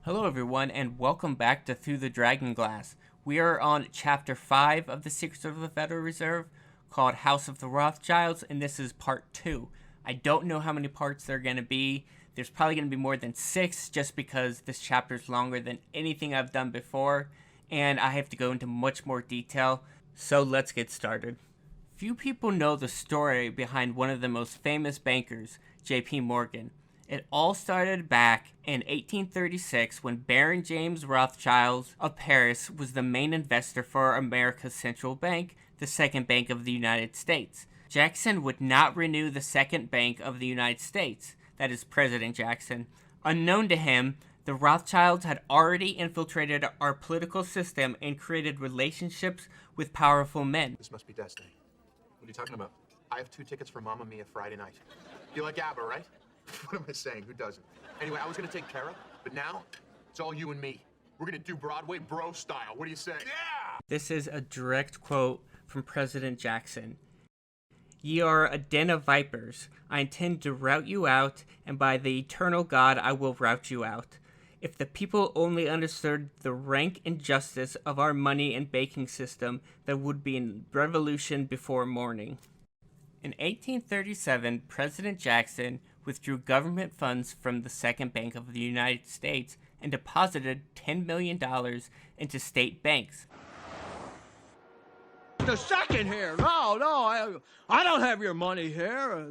Hello everyone, and welcome back to Through the Dragon Glass. We are on Chapter 5 of The Secrets of the Federal Reserve, called House of the Rothschilds, and this is Part 2. I don't know how many parts there are going to be. There's probably going to be more than 6, just because this chapter is longer than anything I've done before, and I have to go into much more detail, so let's get started. Few people know the story behind one of the most famous bankers, J.P. Morgan. It all started back in 1836 when Baron James Rothschild of Paris was the main investor for America's central bank, the Second Bank of the United States. Jackson would not renew the Second Bank of the United States, that is President Jackson. Unknown to him, the Rothschilds had already infiltrated our political system and created relationships with powerful men. This must be destiny. What are you talking about? I have 2 tickets for Mamma Mia Friday night. You like ABBA, right? What am I saying? Who doesn't? Anyway, I was gonna take Kara, but now it's all you and me. We're gonna do Broadway bro style. What do you say? Yeah! This is a direct quote from President Jackson. "Ye are a den of vipers. I intend to rout you out, and by the eternal God I will rout you out. If the people only understood the rank injustice of our money and banking system, there would be a revolution before morning." In 1837, President Jackson withdrew government funds from the Second Bank of the United States and deposited $10 million into state banks. The second here. No, I don't have your money here.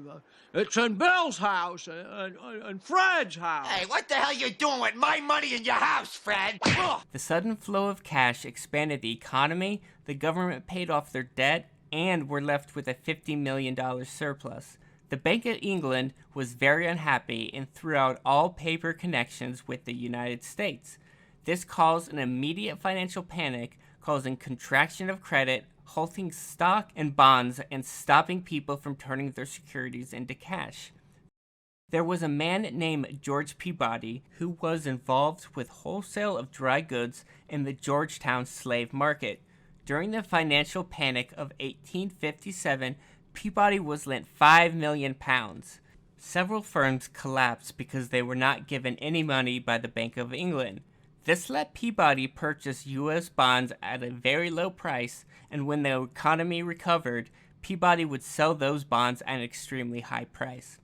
It's in Bill's house and Fred's house. Hey, what the hell you doing with my money in your house, Fred? Ugh. The sudden flow of cash expanded the economy, the government paid off their debt, and were left with a $50 million surplus. The Bank of England was very unhappy and threw out all paper connections with the United States. This caused an immediate financial panic, causing contraction of credit, halting stock and bonds, and stopping people from turning their securities into cash. There was a man named George Peabody who was involved with wholesale of dry goods in the Georgetown slave market. During the financial panic of 1857, Peabody was lent £5 million. Several firms collapsed because they were not given any money by the Bank of England. This let Peabody purchase U.S. bonds at a very low price, and when the economy recovered, Peabody would sell those bonds at an extremely high price.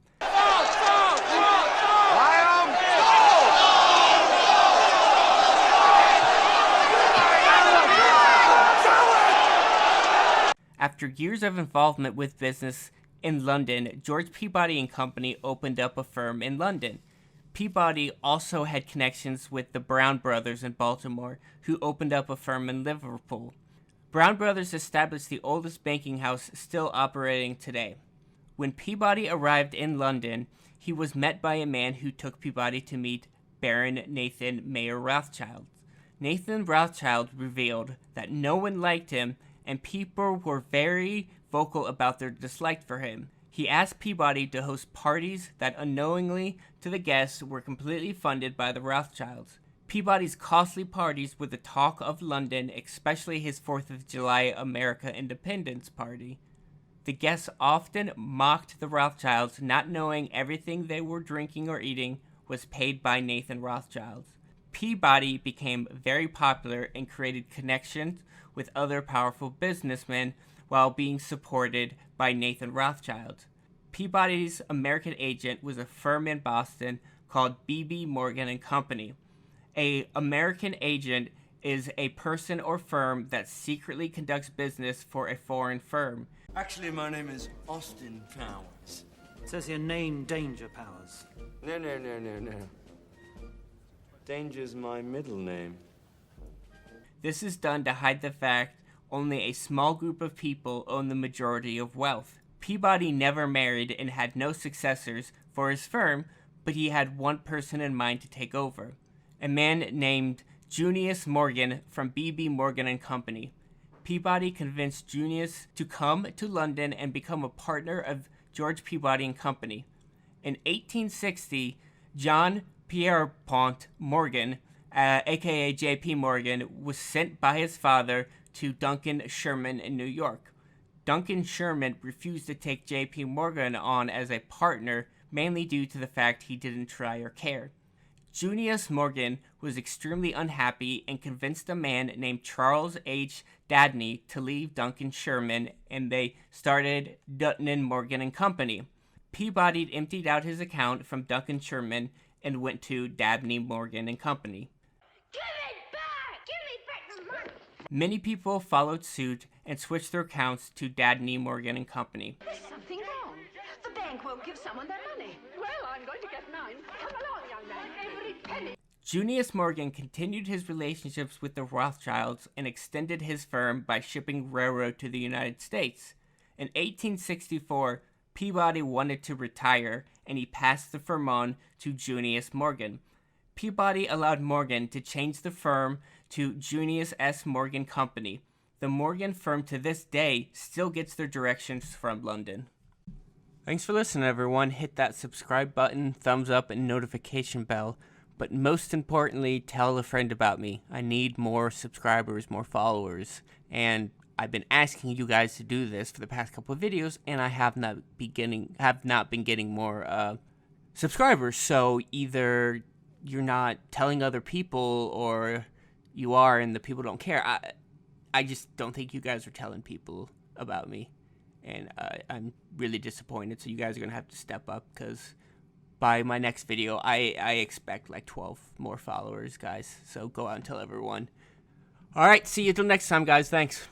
After years of involvement with business in London, George Peabody and Company opened up a firm in London. Peabody also had connections with the Brown Brothers in Baltimore, who opened up a firm in Liverpool. Brown Brothers established the oldest banking house still operating today. When Peabody arrived in London, he was met by a man who took Peabody to meet Baron Nathan Mayer Rothschild. Nathan Rothschild revealed that no one liked him, and people were very vocal about their dislike for him. He asked Peabody to host parties that unknowingly to the guests were completely funded by the Rothschilds. Peabody's costly parties were the talk of London, especially his 4th of July America Independence Party. The guests often mocked the Rothschilds, not knowing everything they were drinking or eating was paid by Nathan Rothschild. Peabody became very popular and created connections with other powerful businessmen while being supported by Nathan Rothschild. Peabody's American agent was a firm in Boston called B.B. Morgan & Company. An American agent is a person or firm that secretly conducts business for a foreign firm. Actually, my name is Austin Powers. It says here, name Danger Powers. No. Danger's my middle name. This is done to hide the fact only a small group of people own the majority of wealth. Peabody never married and had no successors for his firm, but he had one person in mind to take over. A man named Junius Morgan from B.B. Morgan & Company. Peabody convinced Junius to come to London and become a partner of George Peabody & Company. In 1860, John Pierpont Morgan, aka J.P. Morgan, was sent by his father to Duncan Sherman in New York. Duncan Sherman refused to take J.P. Morgan on as a partner, mainly due to the fact he didn't try or care. Junius Morgan was extremely unhappy and convinced a man named Charles H. Dabney to leave Duncan Sherman, and they started Dutton Morgan and Company. Peabody emptied out his account from Duncan Sherman and went to Dabney Morgan and Company. Give it back! Give me back the money! Many people followed suit and switched their accounts to Dabney Morgan and Company. There's something wrong. The bank won't give someone their money. Well, I'm going to get mine. Come along, young man. Every penny. Junius Morgan continued his relationships with the Rothschilds and extended his firm by shipping railroad to the United States. In 1864, Peabody wanted to retire, and he passed the firm on to Junius Morgan. Peabody allowed Morgan to change the firm to Junius S. Morgan Company. The Morgan firm to this day still gets their directions from London. Thanks for listening, everyone. Hit that subscribe button, thumbs up, and notification bell. But most importantly, tell a friend about me. I need more subscribers, more followers, and I've been asking you guys to do this for the past couple of videos, and I have not been getting more subscribers. So either you're not telling other people, or you are and the people don't care. I just don't think you guys are telling people about me, and I'm really disappointed. So you guys are gonna have to step up, because by my next video, I expect like 12 more followers, guys. So go out and tell everyone. All right, see you till next time, guys. Thanks.